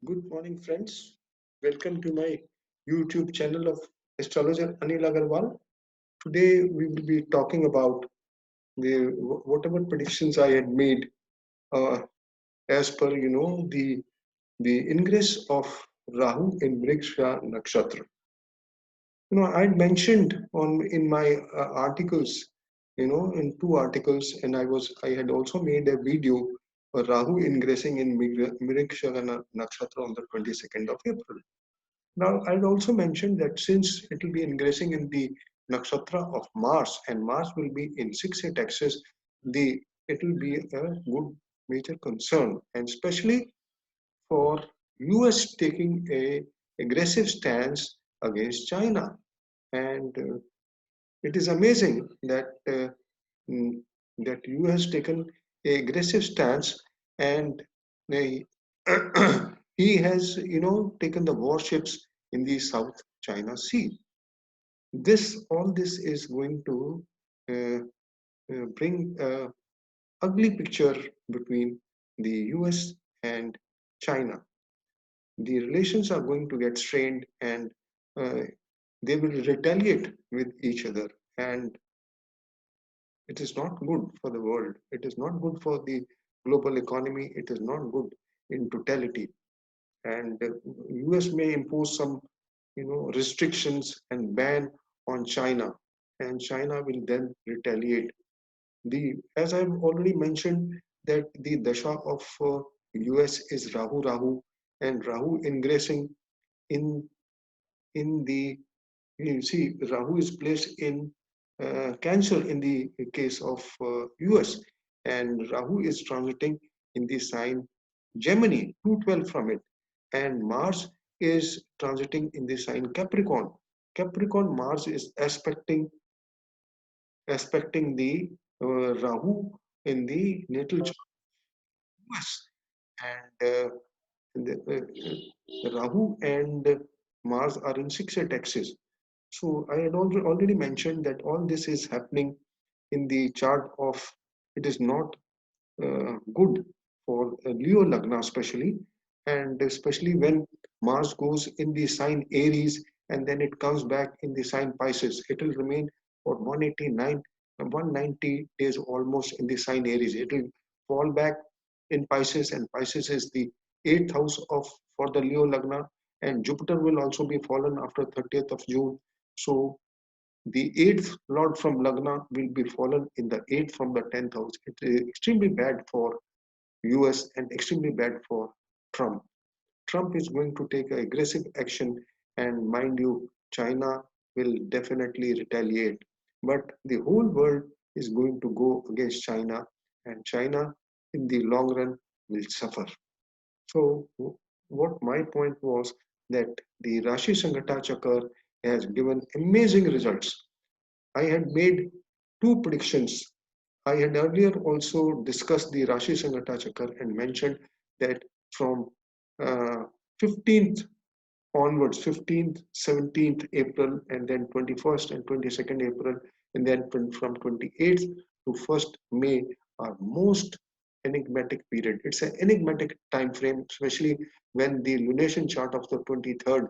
Good morning, friends. Welcome to my YouTube channel of Astrologer Anil Aggarwala. Today we will be talking about the whatever predictions I had made uh, as per the ingress of Rahu in Vriksha Nakshatra. I mentioned on in my articles, in two articles, and I had also made a video Rahu ingressing in Vriksha Nakshatra on the 22nd of April. Now, I'd also mentioned that since it will be ingressing in the nakshatra of Mars and Mars will be in 6-8 axis, it will be a good major concern, and especially for US taking a aggressive stance against China. And it is amazing mm, that US taken a aggressive stance and they he has taken the warships in the South China Sea. All this is going to uh, bring a ugly picture between the US and China. The relations are going to get strained, and uh, they will retaliate with each other, and it is not good for the world. It is not good for the global economy. It is not good in totality. And US may impose some restrictions and ban on China, and China will then retaliate. The As I've already mentioned, that the dasha of US is Rahu, and Rahu ingressing in the, you see, Rahu is placed in Cancer in the case of US, and Rahu is transiting in the sign Gemini, 212 from it, and Mars is transiting in the sign Capricorn. Capricorn Mars is aspecting the Rahu in the natal chart of US, and Rahu and Mars are in 6-8 axis. So I had already mentioned that all this is happening in the chart of, it is not good for Leo Lagna especially, and especially when Mars goes in the sign Aries and then it comes back in the sign Pisces. It will remain for 190 days almost in the sign Aries. It will fall back in Pisces, and Pisces is the eighth house of for the Leo Lagna, and Jupiter will also be fallen after 30th of June. So the eighth lord from Lagna will be fallen in the eighth from the 10th house. It is extremely bad for US and extremely bad for Trump. Trump is going to take aggressive action, and mind you, China will definitely retaliate. But the whole world is going to go against China, and China in the long run will suffer. So, what my point was that the Rashi Sangata Chakra has given amazing results. I had made two predictions. I had earlier also discussed the Rashi Sangata Chakra and mentioned that from uh, 15th onwards, 15th, 17th April, and then 21st and 22nd April, and then from 28th to 1st May are most enigmatic period. It's an enigmatic time frame, especially when the lunation chart of the 23rd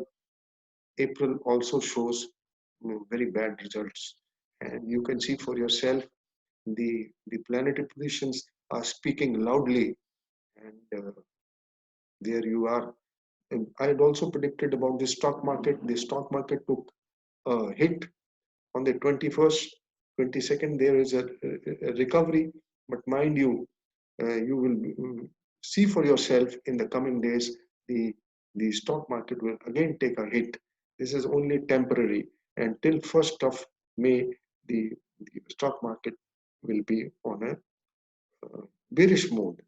April also shows very bad results. And you can see for yourself the planetary positions are speaking loudly, and there you are. And I had also predicted about the stock market. The stock market took a hit on the 21st, 22nd. There is a recovery, but mind you, you will see for yourself in the coming days. The stock market will again take a hit. This is only temporary, and till 1st of May, the stock market will be on a bearish mode.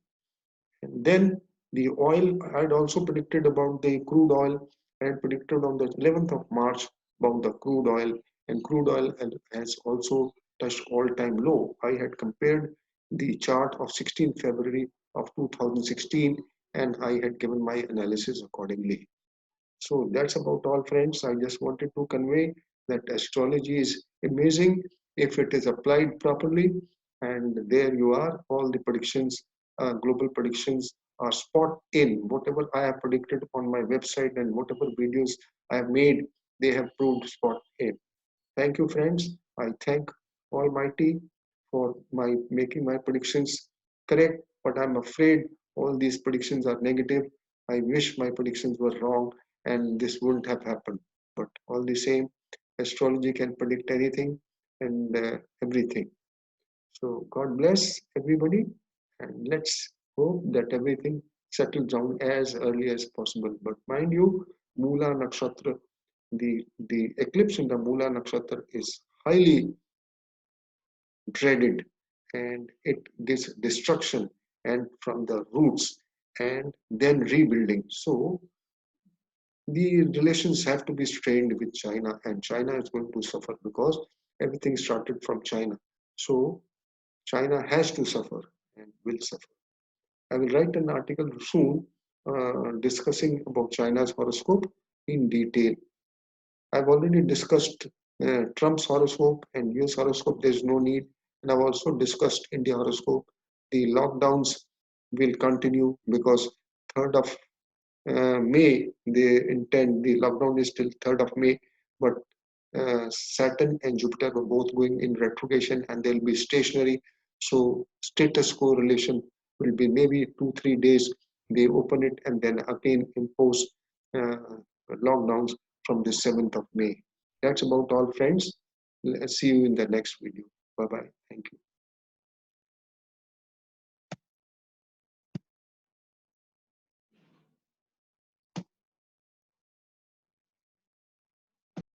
And then the oil, I had also predicted about the crude oil. I had predicted on the 11th of March about the crude oil, and crude oil has also touched all-time low. I had compared the chart of 16th February of 2016, and I had given my analysis accordingly. So that's about all, friends. I just wanted to convey that astrology is amazing if it is applied properly. And there you are, all the predictions, global predictions spot in. Whatever I have predicted on my website and whatever videos I have made, they have proved spot in. Thank you, friends. I thank Almighty for my making my predictions correct, but I'm afraid all these predictions are negative. I wish my predictions were wrong and this wouldn't have happened. But all the same, astrology can predict anything and everything. So God bless everybody, and let's hope that everything settles down as early as possible. But mind you, Mula Nakshatra, the eclipse in the Mula Nakshatra is highly dreaded, and it this destruction and from the roots and then rebuilding. So the relations have to be strained with China, and China is going to suffer because everything started from China. So China has to suffer and will suffer. I will write an article soon discussing about China's horoscope in detail. I've already discussed Trump's horoscope and US horoscope. There's no need. And I've also discussed India horoscope. The lockdowns will continue because 3rd of May, they intend the lockdown is till 3rd of May, but Saturn and Jupiter are both going in retrogression and they'll be stationary. So status quo relation will be maybe 2 3 days. They open it and then again impose uh, lockdowns from the 7th of May. That's about all, friends. See you in the next video. Bye bye. Thank you.